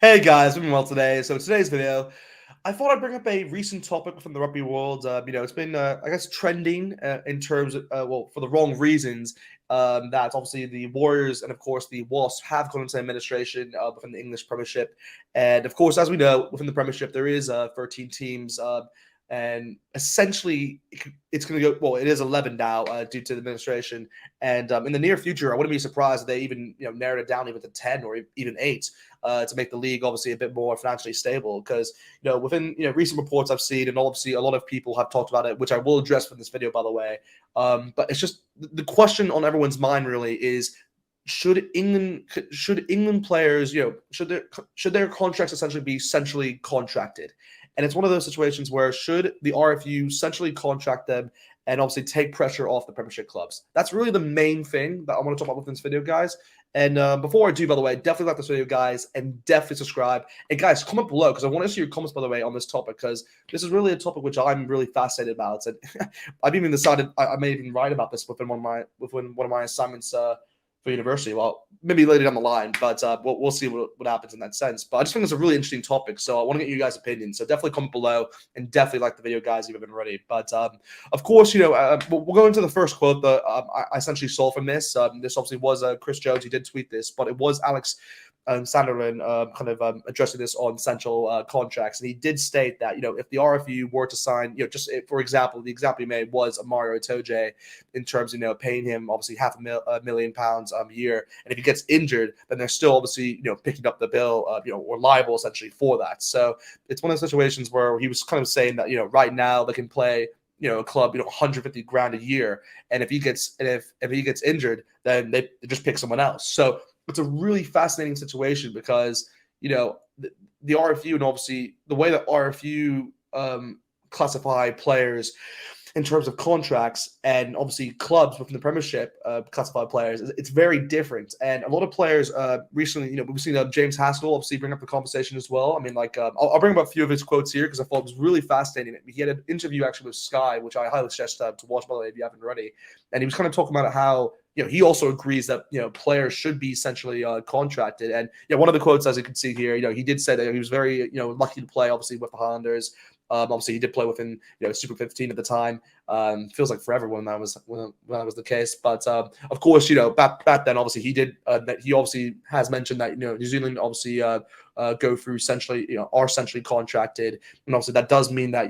Hey guys, doing well today. So today's video, I thought I'd bring up a recent topic from the rugby world. It's been, I guess, trending in terms of, well, for the wrong reasons. That obviously the Warriors and of course the Wasps have gone into administration within the English Premiership, and of course, as we know, within the Premiership there is 13 teams. And essentially, it's going to go. Well, it is 11 now due to the administration, and in the near future, I wouldn't be surprised if they even narrowed it down even to 10 or even 8 to make the league obviously a bit more financially stable. Because within recent reports I've seen, and obviously a lot of people have talked about it, which I will address in this video, by the way. But it's just the question on everyone's mind really is: should England players, should their contracts essentially be centrally contracted? And it's one of those situations where should the RFU centrally contract them and obviously take pressure off the Premiership clubs? That's really the main thing that I want to talk about with this video, guys. And before I do, by the way, definitely like this video, guys, and definitely subscribe. And guys, comment below because I want to see your comments, by the way, on this topic because this is really a topic which I'm really fascinated about. And I've even decided I may even write about this within one of my assignments for university. Well, maybe later down the line, but we'll see what happens in that sense. But I just think it's a really interesting topic, so I want to get you guys' opinions. So definitely comment below and definitely like the video, guys, if you haven't already. But of course, we'll go into the first quote that I essentially saw from this. This obviously was Chris Jones. He did tweet this, but it was Alex Sanderman addressing this on central contracts, and he did state that if the RFU were to sign, for example, the example he made was Mario Itoje in terms of paying him obviously £500,000 a year, and if he gets injured, then they're still obviously picking up the bill, or liable essentially for that. So it's one of those situations where he was kind of saying that right now they can play a club 150 grand a year, and if he gets injured, then they just pick someone else. So it's a really fascinating situation because the RFU, and obviously the way that RFU classify players in terms of contracts, and obviously clubs within the Premiership classify players, it's very different. And a lot of players recently, we've seen James Haskell obviously bring up the conversation as well. I mean, I'll bring up a few of his quotes here because I thought it was really fascinating. He had an interview actually with Sky, which I highly suggest to watch, by the way, if you haven't already. And he was kind of talking about how he also agrees that players should be essentially contracted. And one of the quotes, as you can see here, he did say that he was very lucky to play obviously with the Highlanders. Obviously, he did play within Super 15 at the time. Feels like forever when that was the case. But of course, back then, obviously, he did. He obviously has mentioned that New Zealand obviously go through centrally, are centrally contracted, and obviously that does mean that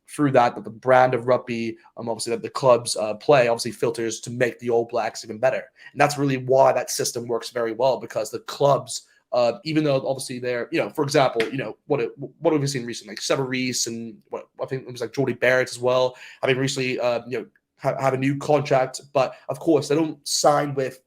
through that the brand of rugby, obviously that the clubs play, obviously filters to make the All Blacks even better. And that's really why that system works very well, because the clubs, even though obviously they're, for example, what have we seen recently? Like Sever Reese and I think it was like Jordy Barrett as well. I mean, recently, have a new contract, but of course they don't sign with.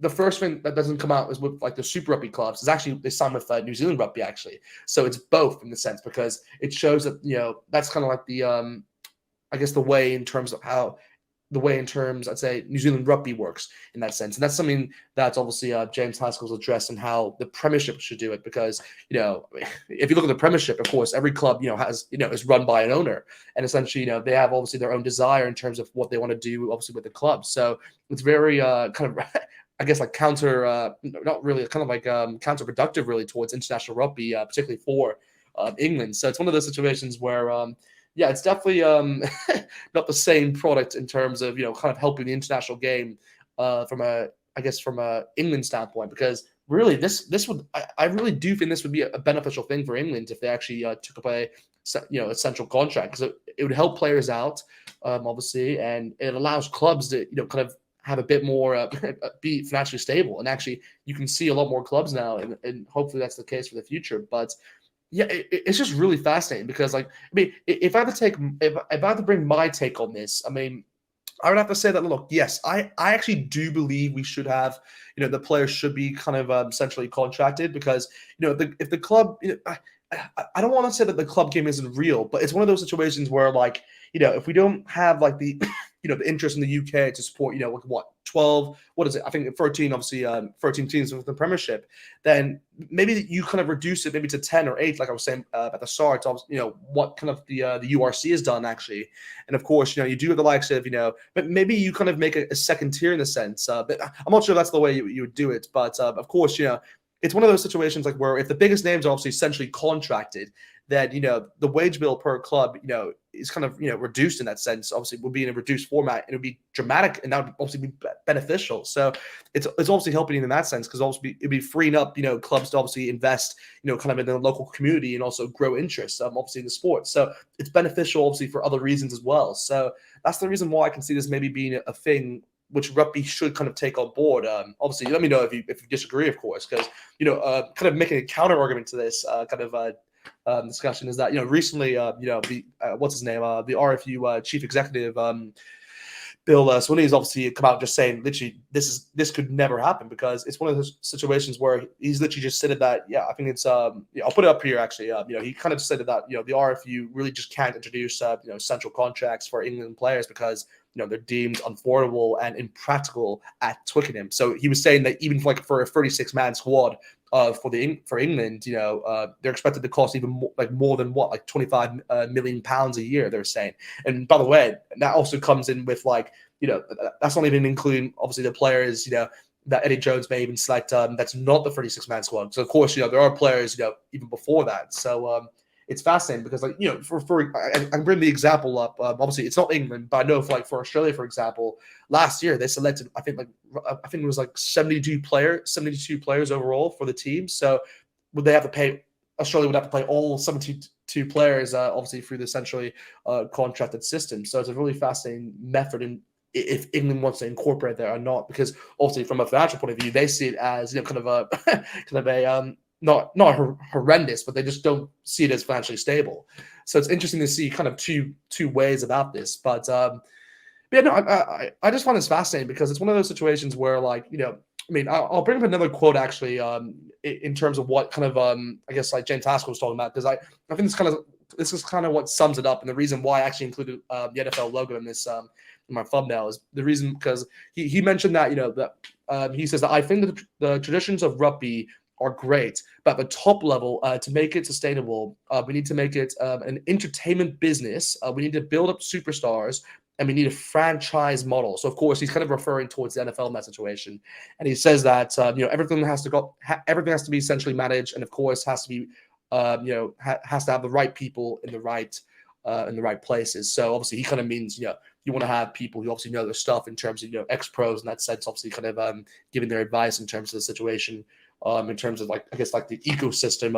The first thing that doesn't come out is with like the Super Rugby clubs. Is actually they sign with New Zealand Rugby actually. So it's both in the sense because it shows that that's kind of like the I guess the way in terms I'd say New Zealand Rugby works in that sense. And that's something that's obviously James Haskell's addressed and how the Premiership should do it. Because, if you look at the Premiership, of course, every club, has, is run by an owner. And essentially, they have obviously their own desire in terms of what they want to do, obviously, with the club. So it's very kind of, I guess, like not really, kind of like counterproductive really towards international rugby, particularly for England. So it's one of those situations where, yeah, it's definitely not the same product in terms of kind of helping the international game from a England standpoint, because really this would I really do think this would be a beneficial thing for England if they actually took up a central contract, because it would help players out obviously, and it allows clubs to kind of have a bit more be financially stable, and actually you can see a lot more clubs now, and hopefully that's the case for the future. But yeah, it's just really fascinating because, like, I mean, if I had to bring my take on this, I mean, I would have to say that, look, yes, I actually do believe we should have, the players should be kind of centrally contracted, because, if the club, I don't want to say that the club game isn't real, but it's one of those situations where, like, if we don't have like the, the interest in the UK to support, like what 12, what is it? I think 13, obviously 13 teams with the Premiership, then maybe you kind of reduce it maybe to 10 or 8, like I was saying at the start, what kind of the URC has done actually. And of course, you do the likes of, but maybe you kind of make a second tier in a sense. But I'm not sure that's the way you would do it. But of course, it's one of those situations like where if the biggest names are obviously essentially contracted, then the wage bill per club is kind of reduced in that sense. Obviously, will be in a reduced format, and it would be dramatic, and that would obviously be beneficial. So it's obviously helping in that sense, because obviously it'd be freeing up clubs to obviously invest kind of in the local community and also grow interest obviously in the sport. So it's beneficial obviously for other reasons as well. So that's the reason why I can see this maybe being a thing which rugby should kind of take on board. Obviously, let me know if you disagree, of course, because kind of making a counter argument to this discussion is that recently the what's his name the RFU chief executive Bill Swinney's obviously come out just saying literally this could never happen, because it's one of those situations where he's literally just said that I think it's I'll put it up here actually. He kind of said that the RFU really just can't introduce central contracts for England players because they're deemed unaffordable and impractical at Twickenham. So he was saying that even for a 36-man squad for England, they're expected to cost even more than what, 25 million pounds a year, they're saying. And by the way, that also comes in with that's not even including obviously the players that Eddie Jones may even select that's not the 36-man squad. So of course there are players even before that. So it's fascinating because I bring the example up. Obviously, it's not England, but I know for Australia, for example, last year they selected I think it was 72 players overall for the team. So would they have to pay? Australia would have to play all 72 players, obviously through the essentially contracted system. So it's a really fascinating method, and if England wants to incorporate that or not, because obviously from a financial point of view, they see it as kind of a not horrendous, but they just don't see it as financially stable. So it's interesting to see kind of two ways about this. But I just find this fascinating because it's one of those situations where I'll bring up another quote actually in terms of what kind of I guess James Haskell was talking about, because I think this is kind of what sums it up, and the reason why I actually included the NFL logo in this in my thumbnail is the reason because he mentioned that that he says that I think that the traditions of rugby are great, but at the top level, to make it sustainable, we need to make it an entertainment business. We need to build up superstars, and we need a franchise model. So, of course, he's kind of referring towards the NFL in that situation, and he says that everything has to be essentially managed, and of course, has to be has to have the right people in the right places. So, obviously, he kind of means you want to have people who obviously know their stuff in terms of ex-pros in that sense, obviously, kind of giving their advice in terms of the situation. In terms of the ecosystem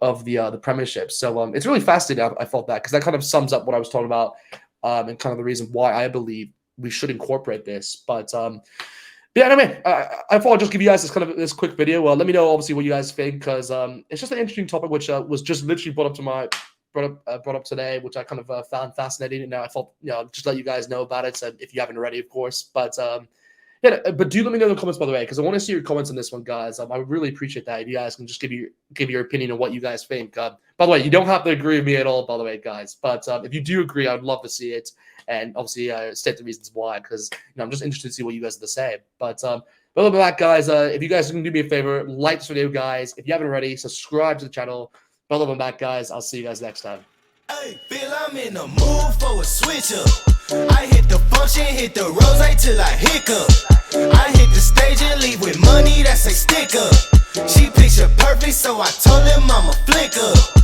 of the Premiership. So it's really fascinating. I thought that because that kind of sums up what I was talking about and kind of the reason why I believe we should incorporate this. But anyway, I thought I'd just give you guys this quick video. Let me know obviously what you guys think, because it's just an interesting topic which was just literally brought up today, which I kind of found fascinating. And now I thought just let you guys know about it, so if you haven't already, of course. But but do let me know in the comments, by the way, because I want to see your comments on this one, guys. I would really appreciate that if you guys can just give your opinion on what you guys think. By the way, you don't have to agree with me at all, by the way, guys. But if you do agree, I'd love to see it, and obviously state the reasons why, because I'm just interested to see what you guys have to say. But other than that, guys, if you guys can do me a favor, like this video, guys. If you haven't already, subscribe to the channel. But other than that, guys, I'll see you guys next time. Hey, feel I'm in the mood for a switch up. I hit the function, hit the rose till I hiccup. I hit the stage and leave with money that's a stick up. She picture perfect, so I told him I'm a flick up.